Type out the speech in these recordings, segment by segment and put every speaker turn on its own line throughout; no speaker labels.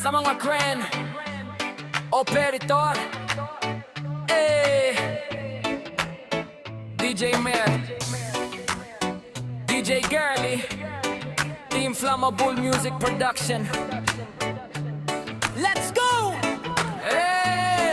Sa mga grand operator, DJ Mer, DJ Girly, Team Flammable Music Production. Let's go!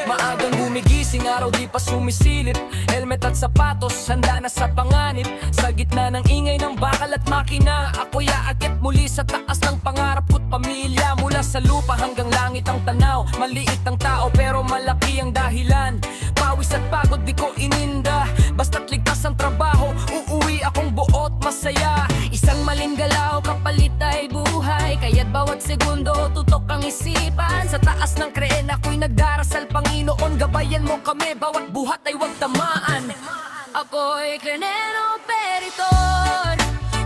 Maagang gumigising, araw di pa sumisilip. Helmet at sapatos, handa na sa panganib. Sa gitna ng ingay ng bakal at makina, ako'y aakit muli sa taas ng pangarap ko't pamilya. Mula sa lupa hanggang langit ang tanaw. Maliit ang tao pero malaki ang dahilan. Pawis at pagod di ko ininda. Basta't ligtas ang trabaho, uuwi akong buot masaya. Isang maling galaw, kapalit ay buhay. Kaya't bawat segundo, tutok ang isipan. Sa taas ng kreen ako'y nagdarasal, Panginoon, gabayan mo kami. Bawat buhat ay huwag tamaan.
Ako'y krenero peritor,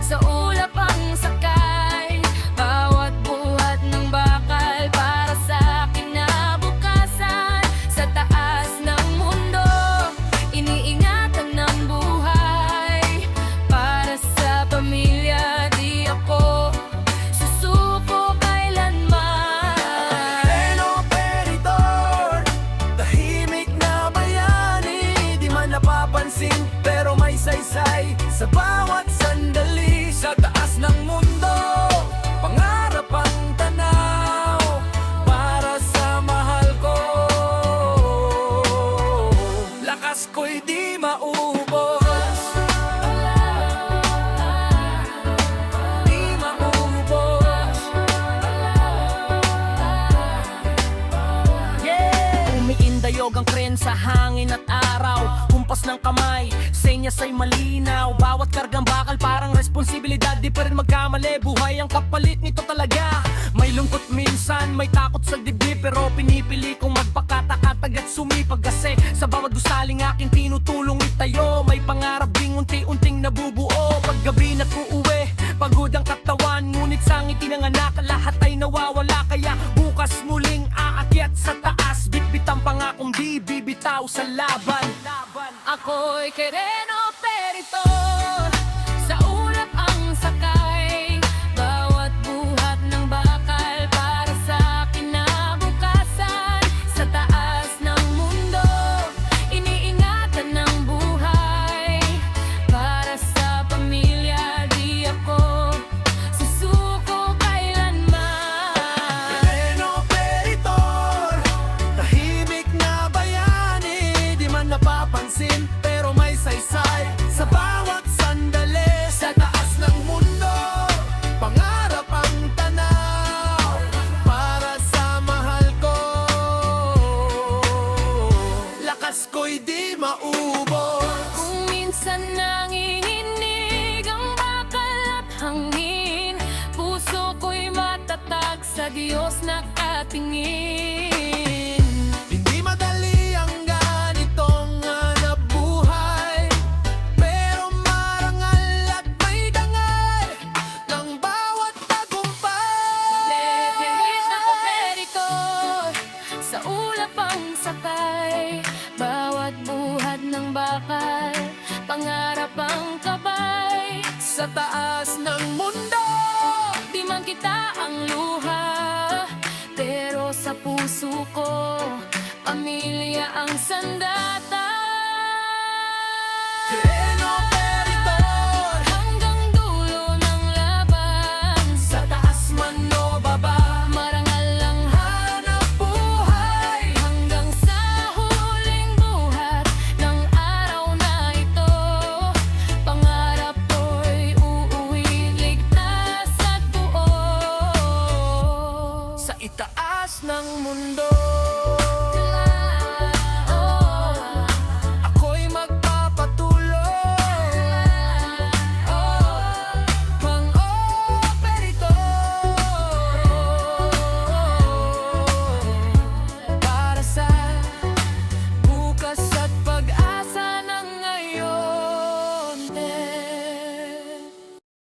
sa ulap ang sakay. Bawat buhat ng bakal para sa kinabukasan. Sa taas ng mundo, iniingatan ng buhay. Para sa pamilya, di ako susuko kailanman.
Krenero peritor, tahimik na bayani. Di man napapansin pero may saysay sa bawat sandali. Sa taas ng mundo, pangarap ang tanaw. Para sa mahal ko, lakas ko'y di maubos. Di maubos. Umiindayog ang kren sa hangin at araw. Kumpas ng kamay, senyas ay malinaw. Bawat kargang bakal parang responsibilidad. Di pa rin magkamali, buhay ang kapalit nito talaga. May lungkot minsan, may takot sa dibdib, pero pinipili kong magpakatakatag at sumipag. Kasi sa bawat gusaling aking tinutulong itayo, may pangarap ding unti-unting nabubuo. Paggabi na't uuwi, pagod ang katawan, ngunit sa ngiti ng anak lahat ay nawawala. Kaya bukas muling aakyat sa taas, bitbit ang pangakong di bibitaw sa laban.
Ako'y krenero peritor, sa ulap ang sakay. Bawat buhat ng bakal para sa kinabukasan. Sa taas ng mundo, iniingatan ng buhay. Para sa pamilya, di ako susuko kailanman.
Krenero peritor, tahimik na bayani. Di man napapansin pero may saysay sa bawat sandali. Sa taas ng mundo, pangarap ang tanaw. Para sa mahal ko, lakas ko'y di maubos.
Kung minsan nanginginig ang bakal at hangin, puso ko'y matatag sa Diyos nakatingin.
Hindi madali ang ganitong hanap buhay, pero marangal at may dangal ng bawat tagumpay.
Leherit ako peritor, sa ulap ang sakay. Bawat buhat ng bakal, pangarap ang kabay.
Sa taas ng mundo,
Di man kita ang luha, pero sa puso ko, pamilya ang sandal.